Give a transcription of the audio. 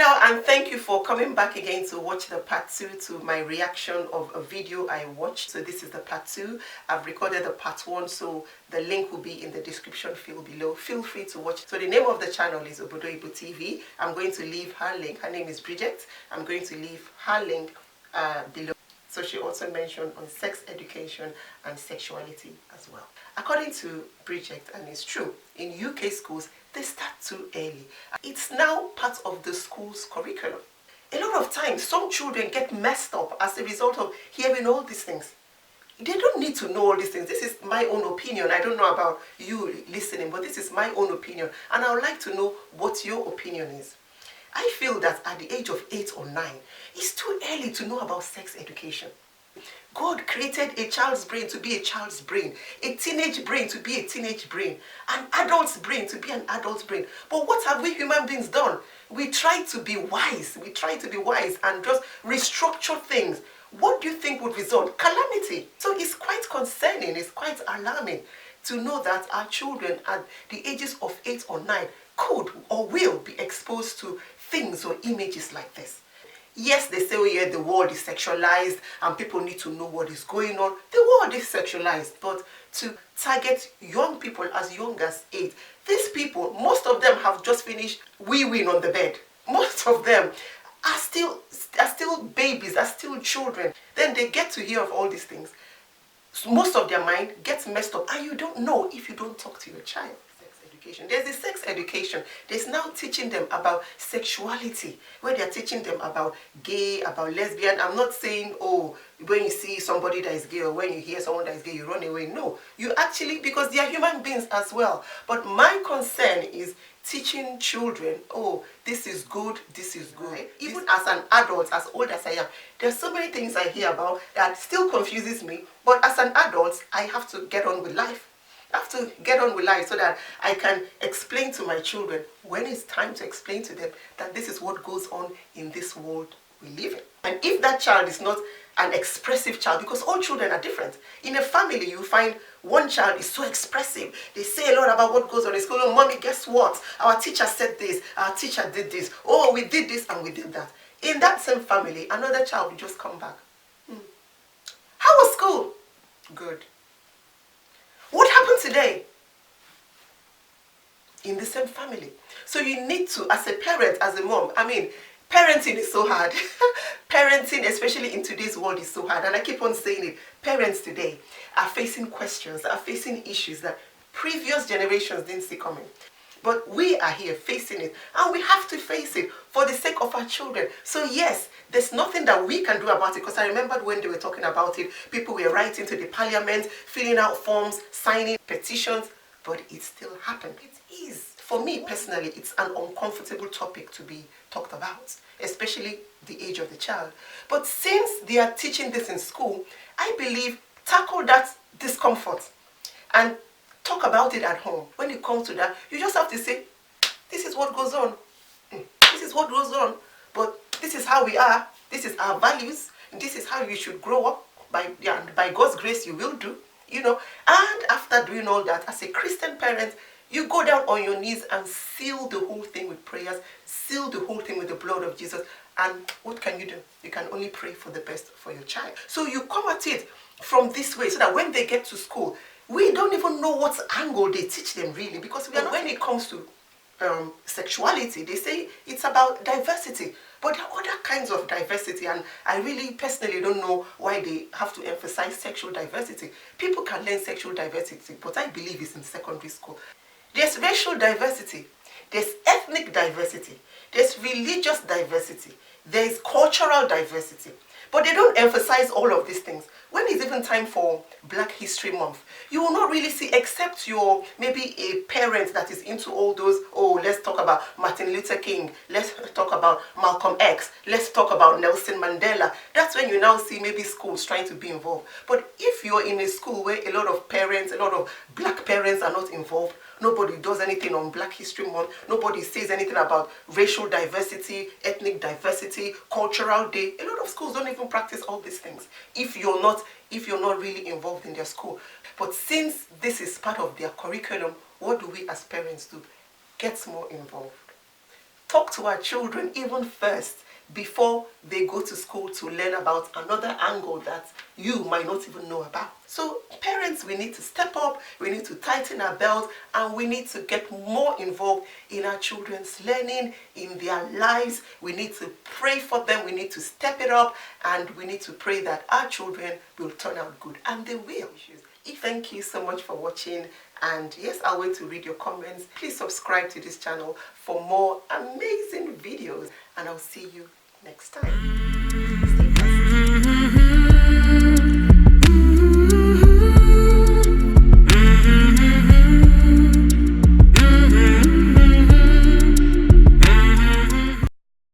Hello, and thank you for coming back again to watch the part 2 to my reaction of a video I watched. So this is the part 2. I've recorded the part 1, so the link will be in the description field below. Feel free to watch. So the name of the channel is Obodo Oyinbo TV. I'm going to leave her link. Her name is Bridget. I'm going to leave her link below. So she also mentioned on sex education and sexuality as well. According to Bridget, and it's true, in UK schools, they start too early. It's now part of the school's curriculum. A lot of times, some children get messed up as a result of hearing all these things. They don't need to know all these things. This is my own opinion. I don't know about you listening, but this is my own opinion. And I would like to know what your opinion is. I feel that at the age of 8 or 9, it's too early to know about sex education. God created a child's brain to be a child's brain, a teenage brain to be a teenage brain, an adult's brain to be an adult's brain. But what have we human beings done? We try to be wise. We try to be wise and just restructure things. What do you think would result? Calamity. So it's quite concerning, it's quite alarming to know that our children at the ages of 8 or 9 could or will be exposed to things or images like this. Yes, they say, oh yeah, the world is sexualized and people need to know what is going on. The world is sexualized, but to target young people as young as 8, these people, most of them have just finished wee-weeing on the bed. Most of them are still babies, are still children. Then they get to hear of all these things. So most of their mind gets messed up, and you don't know if you don't talk to your child. There's the sex education. There's now teaching them about sexuality, where they're teaching them about gay, about lesbian. I'm not saying, oh, when you see somebody that is gay or when you hear someone that is gay, you run away. No, you actually, because they are human beings as well. But my concern is teaching children, oh, this is good, this is good. Right? Even as an adult, as old as I am, there's so many things I hear about that still confuses me. But as an adult, I have to get on with life. I have to get on with life so that I can explain to my children when it's time to explain to them that this is what goes on in this world we live in. And if that child is not an expressive child, because all children are different. In a family, you find one child is so expressive. They say a lot about what goes on in school. Oh, mommy, guess what? Our teacher said this. Our teacher did this. Oh, we did this and we did that. In that same family, another child will just come back. How was school? Good. What happened today? In the same family. So you need to, as a parent, as a mom, I mean, parenting is so hard. Parenting, especially in today's world, is so hard. And I keep on saying it. Parents today are facing questions, are facing issues that previous generations didn't see coming. But we are here facing it, and we have to face it for the sake of our children. So yes, there's nothing that we can do about it, because I remembered when they were talking about it, people were writing to the parliament, filling out forms, signing petitions, but it still happened. It is. For me personally, it's an uncomfortable topic to be talked about, especially the age of the child. But since they are teaching this in school, I believe tackle that discomfort and talk about it at home. When it comes to that, you just have to say, this is what goes on. This is what goes on. But this is how we are. This is our values. And this is how you should grow up. By God's grace, you will do. You know. And after doing all that, as a Christian parent, you go down on your knees and seal the whole thing with prayers. Seal the whole thing with the blood of Jesus. And what can you do? You can only pray for the best for your child. So you come at it from this way, so that when they get to school, we don't even know what angle they teach them really, because when it comes to sexuality, they say it's about diversity. But there are other kinds of diversity, and I really personally don't know why they have to emphasize sexual diversity. People can learn sexual diversity, but I believe it's in secondary school. There's racial diversity, there's ethnic diversity, there's religious diversity, there's cultural diversity. But they don't emphasize all of these things. When it's even time for Black History Month, you will not really see, except you're maybe a parent that is into all those, oh, let's talk about Martin Luther King, let's talk about Malcolm X, let's talk about Nelson Mandela. That's when you now see maybe schools trying to be involved. But if you're in a school where a lot of parents, a lot of Black parents are not involved, nobody does anything on Black History Month, nobody says anything about racial diversity, ethnic diversity, cultural day, a lot of schools don't even practice all these things if you're not really involved in their school. But since this is part of their curriculum, what do we as parents do? Get more involved. talk to our children even first before they go to school to learn about another angle that you might not even know about. So parents, we need to step up, we need to tighten our belt, and we need to get more involved in our children's learning, in their lives. We need to pray for them, we need to step it up, and we need to pray that our children will turn out good, and they will. Thank you so much for watching, and yes, I'll wait to read your comments. Please subscribe to this channel for more amazing videos, and I'll see you next time.